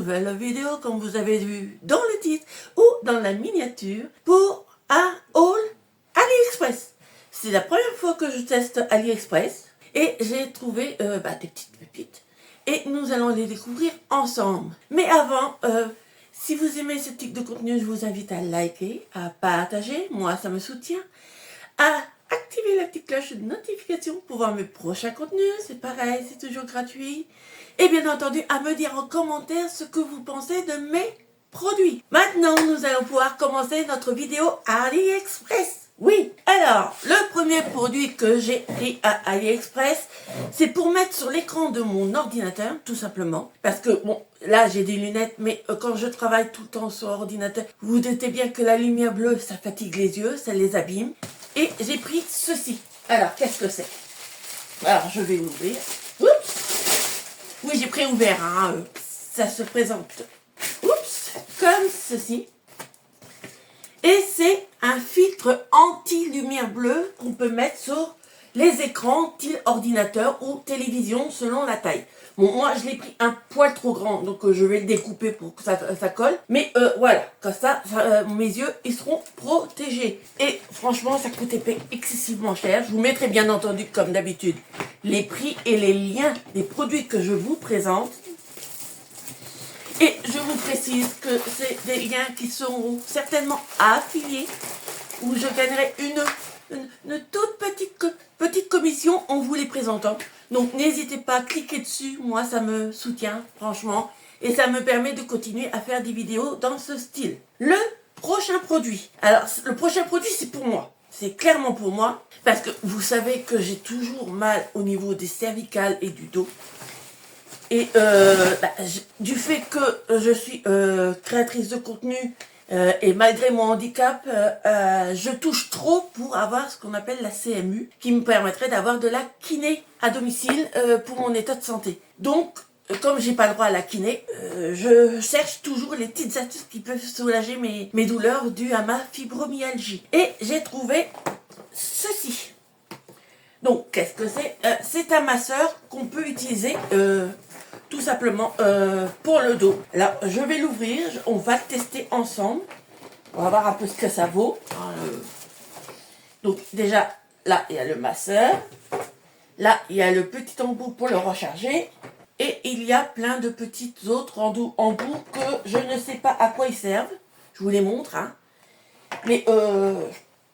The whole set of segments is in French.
nouvelle vidéo, comme vous avez vu dans le titre ou dans la miniature, pour un haul AliExpress. C'est la première fois que je teste AliExpress et j'ai trouvé des petites pépites et nous allons les découvrir ensemble. Mais avant, si vous aimez ce type de contenu, je vous invite à liker, à partager, moi ça me soutient, à activer la petite cloche de notification pour voir mes prochains contenus, c'est pareil, c'est toujours gratuit. Et bien entendu, à me dire en commentaire ce que vous pensez de mes produits. Maintenant, nous allons pouvoir commencer notre vidéo AliExpress. Oui, alors, le premier produit que j'ai pris à AliExpress, c'est pour mettre sur l'écran de mon ordinateur, tout simplement. Parce que, bon, là, j'ai des lunettes, mais quand je travaille tout le temps sur ordinateur, vous vous doutez bien que la lumière bleue, ça fatigue les yeux, ça les abîme. Et j'ai pris ceci. Alors, qu'est-ce que c'est? Alors, je vais l'ouvrir. Oups! Oui, j'ai préouvert, hein. Ça se présente. Oups! Comme ceci. Et c'est un filtre anti-lumière bleue qu'on peut mettre sur les écrans, style ordinateur ou télévision, selon la taille. Bon, moi, je l'ai pris un poil trop grand, donc je vais le découper pour que ça colle. Mais voilà, comme ça, mes yeux, ils seront protégés. Et franchement, ça coûtait excessivement cher. Je vous mettrai bien entendu, comme d'habitude, les prix et les liens des produits que je vous présente. Et je vous précise que c'est des liens qui seront certainement affiliés, où je gagnerai une toute petite commission en vous les présentant. Donc n'hésitez pas à cliquer dessus, moi ça me soutient franchement, et ça me permet de continuer à faire des vidéos dans ce style. Le prochain produit, alors le prochain produit c'est pour moi, c'est clairement pour moi, parce que vous savez que j'ai toujours mal au niveau des cervicales et du dos. Et du fait que je suis créatrice de contenu et malgré mon handicap, je touche trop pour avoir ce qu'on appelle la CMU, qui me permettrait d'avoir de la kiné à domicile pour mon état de santé. Donc, comme j'ai pas le droit à la kiné, je cherche toujours les petites astuces qui peuvent soulager mes douleurs dues à ma fibromyalgie. Et j'ai trouvé ceci. Donc, qu'est-ce que c'est? C'est un masseur qu'on peut utiliser tout simplement pour le dos. Alors, je vais l'ouvrir, on va le tester ensemble. On va voir un peu ce que ça vaut. Donc, déjà, là, il y a le masseur. Là, il y a le petit embout pour le recharger. Et il y a plein de petites autres embouts que je ne sais pas à quoi ils servent. Je vous les montre, hein. Mais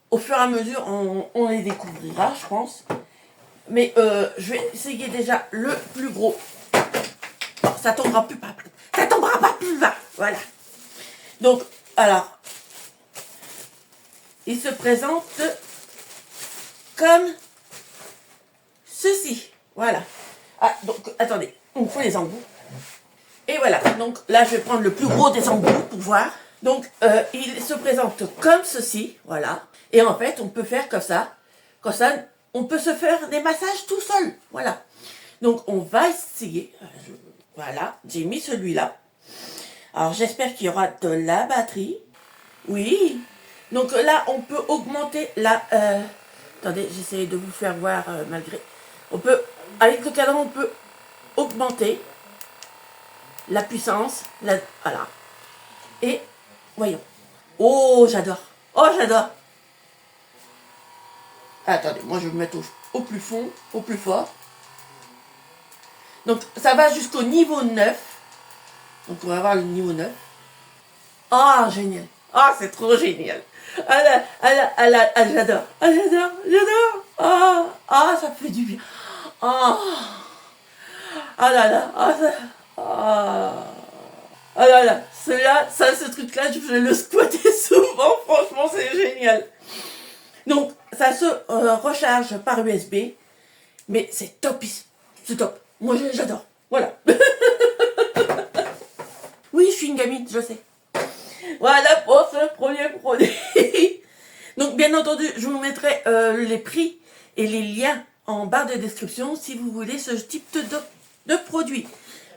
au fur et à mesure, on les découvrira, je pense. Mais je vais essayer déjà le plus gros. Bon, ça tombera pas plus bas. Voilà. Donc, alors, il se présente comme ceci. Voilà. Ah, donc, attendez. Il me faut les embouts. Et voilà. Donc, là, je vais prendre le plus gros des embouts pour voir. Donc, il se présente comme ceci. Voilà. Et en fait, on peut faire comme ça. Comme ça, on peut se faire des massages tout seul. Voilà. Donc, on va essayer. Voilà. J'ai mis celui-là. Alors, j'espère qu'il y aura de la batterie. Oui. Donc, là, on peut augmenter la... attendez, j'essaie de vous faire voir malgré... On peut... Avec le cadran, on peut augmenter la puissance. Voilà. Et, voyons. Oh, j'adore. Oh, j'adore. Attendez, moi je vais me mettre au plus fond, au plus fort. Donc ça va jusqu'au niveau 9. Donc on va voir le niveau 9. Ah, génial. Ah, c'est trop génial. J'adore. Ah, j'adore. Ah, ça fait du bien. Ah, là là. Ah là là. Ce truc-là, je vais le squatter souvent. Franchement, c'est génial. Donc, ça se recharge par USB, mais c'est top, c'est top. Moi, j'adore. Voilà. Oui, je suis une gamine, je sais. Voilà pour ce premier produit. Donc, bien entendu, je vous mettrai les prix et les liens en barre de description si vous voulez ce type de produit.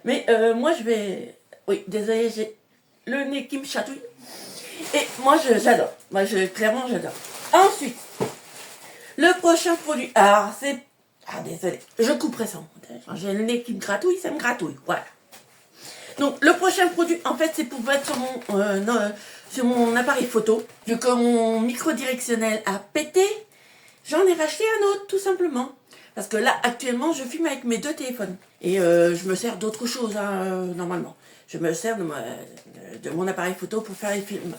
Mais moi, je vais... Oui, désolé, j'ai le nez qui me chatouille. Et moi, j'adore. Moi, clairement, j'adore. Ensuite, le prochain produit. Alors, c'est... Ah, désolé. Je couperai ça en montage. J'ai le nez qui me gratouille, ça me gratouille. Voilà. Donc le prochain produit, en fait, c'est pour mettre sur mon appareil photo. Vu que mon micro directionnel a pété, j'en ai racheté un autre, tout simplement. Parce que là, actuellement, je filme avec mes deux téléphones. Et je me sers d'autre chose, hein, normalement. Je me sers de mon appareil photo pour faire les films.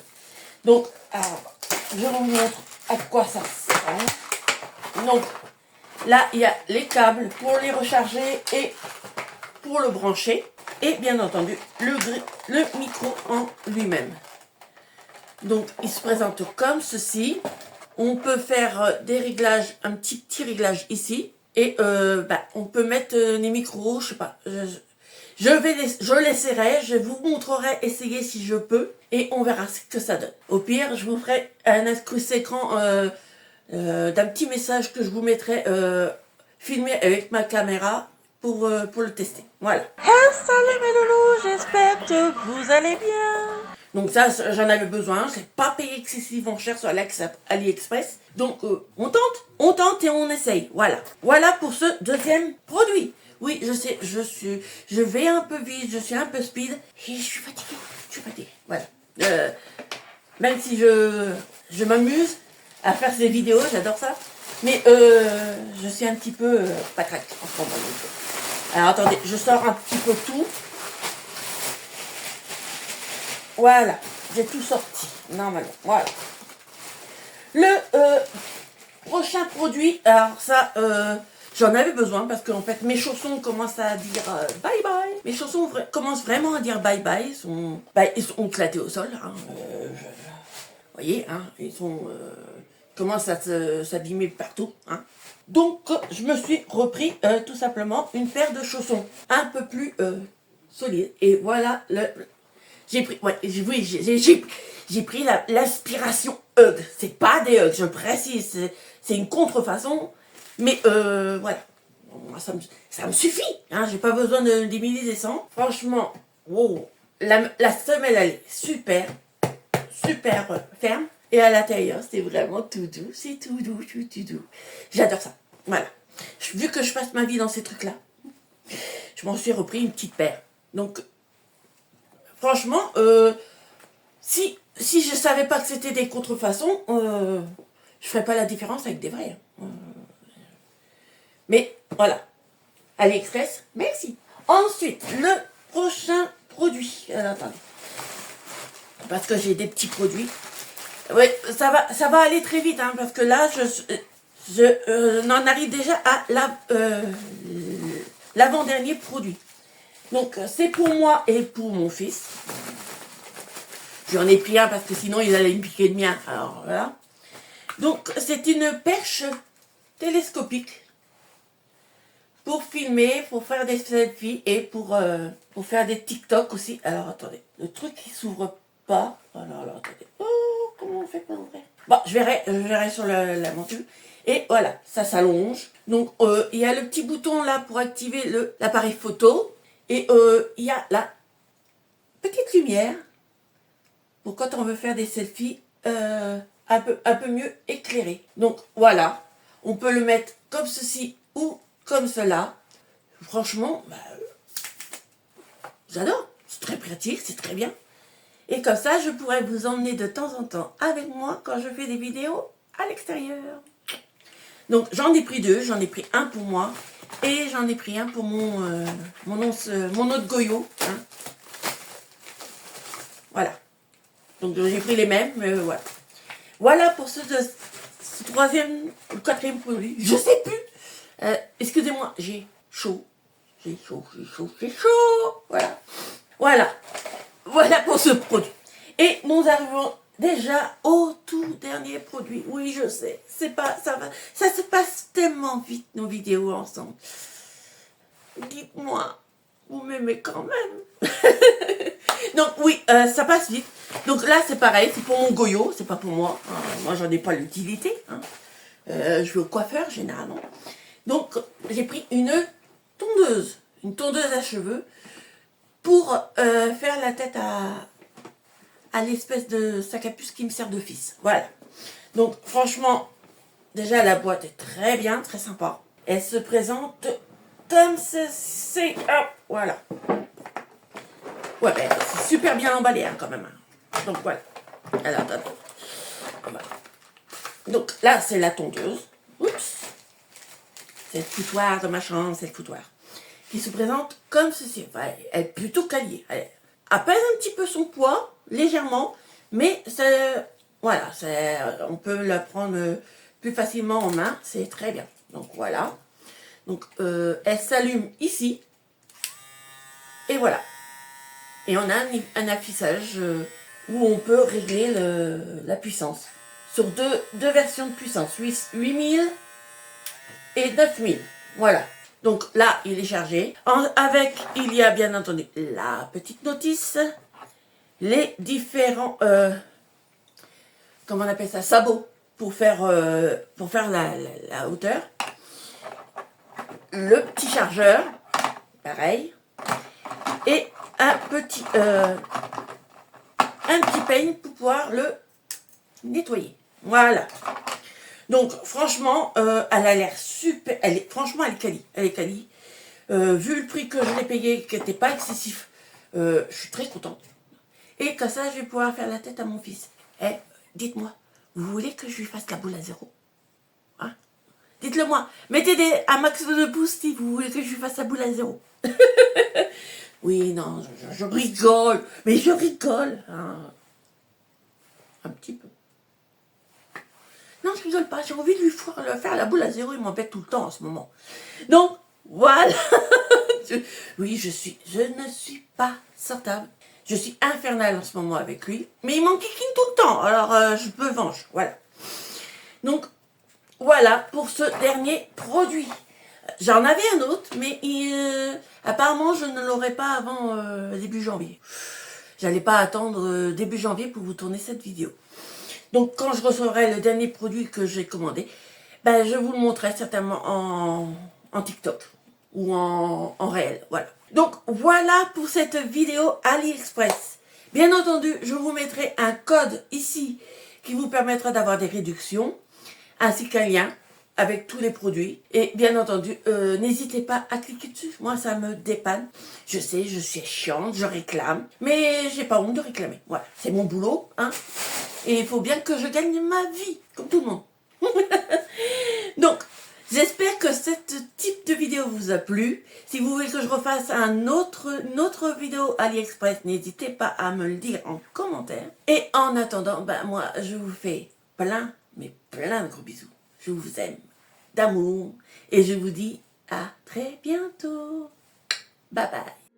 Donc, alors, je vous montre à quoi ça sert. Donc, là, il y a les câbles pour les recharger et pour le brancher. Et bien entendu, le micro en lui-même. Donc, il se présente comme ceci. On peut faire des réglages, un petit réglage ici. Et on peut mettre les micros, je sais pas. Je l'essaierai, je vous montrerai essayer si je peux. Et on verra ce que ça donne. Au pire, je vous ferai un incrusté écran d'un petit message que je vous mettrai filmé avec ma caméra pour le tester. Voilà. Salut mes loulous, j'espère que vous allez bien. Donc ça, j'en avais besoin. Je n'ai pas payé excessivement cher sur AliExpress. Donc on tente et on essaye. Voilà. Voilà pour ce deuxième produit. Oui, je sais, je vais un peu vite, je suis un peu speed. Et je suis fatiguée. Voilà. Même si je m'amuse à faire ces vidéos, j'adore ça. Mais je suis un petit peu patraque en ce moment. Alors attendez, je sors un petit peu tout. Voilà, j'ai tout sorti, normalement, voilà. Le prochain produit, alors ça, j'en avais besoin parce que en fait, mes chaussons commencent à dire bye bye. Mes chaussons commencent vraiment à dire bye bye, ils sont éclatés au sol. Hein, vous voyez, hein, commencent à s'abîmer partout. Hein. Donc, je me suis repris tout simplement une paire de chaussons un peu plus solides. Et voilà j'ai pris, j'ai pris l'aspiration Hug. C'est pas des Hugs, je précise. C'est une contrefaçon. Mais voilà. Moi, ça me suffit. Hein, j'ai pas besoin des milliers des cents. Franchement, wow. La semelle, elle est super ferme. Et à l'intérieur, c'est vraiment tout doux. C'est tout doux. J'adore ça. Voilà. Vu que je passe ma vie dans ces trucs-là, je m'en suis repris une petite paire. Donc, franchement, si je savais pas que c'était des contrefaçons, je ferais pas la différence avec des vrais. Hein. Mais voilà. AliExpress, merci. Ensuite, le prochain produit. Alors, attendez. Parce que j'ai des petits produits. Oui, ça va aller très vite, hein, parce que là, je n'en arrive déjà à l'avant-dernier produit. Donc, c'est pour moi et pour mon fils. J'en ai pris un parce que sinon, il allait me piquer le mien. Alors, voilà. Donc, c'est une perche télescopique pour filmer, pour faire des selfies et pour faire des TikTok aussi. Alors, attendez. Le truc qui s'ouvre pas. Alors, attendez. Oh, comment on fait pour ouvrir? Bon, je verrai sur la monture. Et voilà, ça s'allonge. Donc, il y a le petit bouton là pour activer l'appareil photo. Et il y a la petite lumière pour quand on veut faire des selfies un peu mieux éclairées. Donc voilà, on peut le mettre comme ceci ou comme cela. Franchement, j'adore. C'est très pratique, c'est très bien. Et comme ça, je pourrais vous emmener de temps en temps avec moi quand je fais des vidéos à l'extérieur. Donc j'en ai pris deux, j'en ai pris un pour moi et j'en ai pris un pour mon autre goyot. Hein. Voilà. Donc j'ai pris les mêmes, mais voilà. Voilà pour ce troisième ou quatrième produit. Je sais plus. Excusez-moi, j'ai chaud. Voilà. Voilà pour ce produit. Et nous arrivons déjà au tout dernier produit. Oui, je sais. Ça se passe tellement vite nos vidéos ensemble. Dites-moi, vous m'aimez quand même. Donc oui, ça passe vite. Donc là, c'est pareil, c'est pour mon goyot, c'est pas pour moi. Moi, j'en ai pas l'utilité. Hein. Je vais au coiffeur, généralement. Donc, j'ai pris une tondeuse à cheveux pour faire la tête à l'espèce de sac à puce qui me sert de fils. Voilà. Donc, franchement, déjà, la boîte est très bien, très sympa. Elle se présente comme ceci. Hop, voilà. Ouais, mais c'est super bien emballé hein, quand même. Hein. Donc voilà. Alors, attendez. Voilà. Donc là, c'est la tondeuse. Oups. C'est le foutoir de ma chambre, c'est le foutoir. Qui se présente comme ceci. Enfin, elle est plutôt qualifiée. Elle pèse un petit peu son poids, légèrement, mais voilà, on peut la prendre plus facilement en main, c'est très bien. Donc voilà. Donc elle s'allume ici. Et voilà. Et on a un affichage où on peut régler la puissance. Sur deux versions de puissance, 8000 et 9000. Voilà. Donc là, il est chargé. Avec, il y a bien entendu la petite notice, les différents, comment on appelle ça, sabots pour faire la hauteur. Le petit chargeur, pareil. Et un petit peigne pour pouvoir le nettoyer. Voilà. Donc franchement, elle a l'air super. Franchement, elle est quali. Elle est quali. Vu le prix que je l'ai payé, qui n'était pas excessif, je suis très contente. Et comme ça, je vais pouvoir faire la tête à mon fils. Eh, dites-moi, vous voulez que je lui fasse la boule à zéro? Hein? Dites-le moi. Mettez un max de pouces si vous voulez que je lui fasse la boule à zéro. Oui, non, je rigole. Mais je rigole. Hein. Un petit peu. Non, je rigole pas. J'ai envie de lui faire la boule à zéro. Il m'embête tout le temps en ce moment. Donc, voilà. Oui, je ne suis pas sortable. Je suis infernale en ce moment avec lui. Mais il m'enquiquine tout le temps. Alors, je me venge. Voilà. Donc, voilà pour ce dernier produit. J'en avais un autre, mais apparemment, je ne l'aurai pas avant début janvier. J'allais pas attendre début janvier pour vous tourner cette vidéo. Donc, quand je recevrai le dernier produit que j'ai commandé, ben, je vous le montrerai certainement en TikTok ou en réel. Voilà. Donc, voilà pour cette vidéo AliExpress. Bien entendu, je vous mettrai un code ici qui vous permettra d'avoir des réductions, ainsi qu'un lien avec tous les produits. Et bien entendu, n'hésitez pas à cliquer dessus. Moi, ça me dépanne. Je sais, je suis chiante, je réclame. Mais j'ai pas honte de réclamer. Voilà, c'est mon boulot. Hein. Et il faut bien que je gagne ma vie, comme tout le monde. Donc, j'espère que ce type de vidéo vous a plu. Si vous voulez que je refasse une autre vidéo AliExpress, n'hésitez pas à me le dire en commentaire. Et en attendant, ben moi, je vous fais plein, mais plein de gros bisous. Je vous aime d'amour et je vous dis à très bientôt. Bye bye.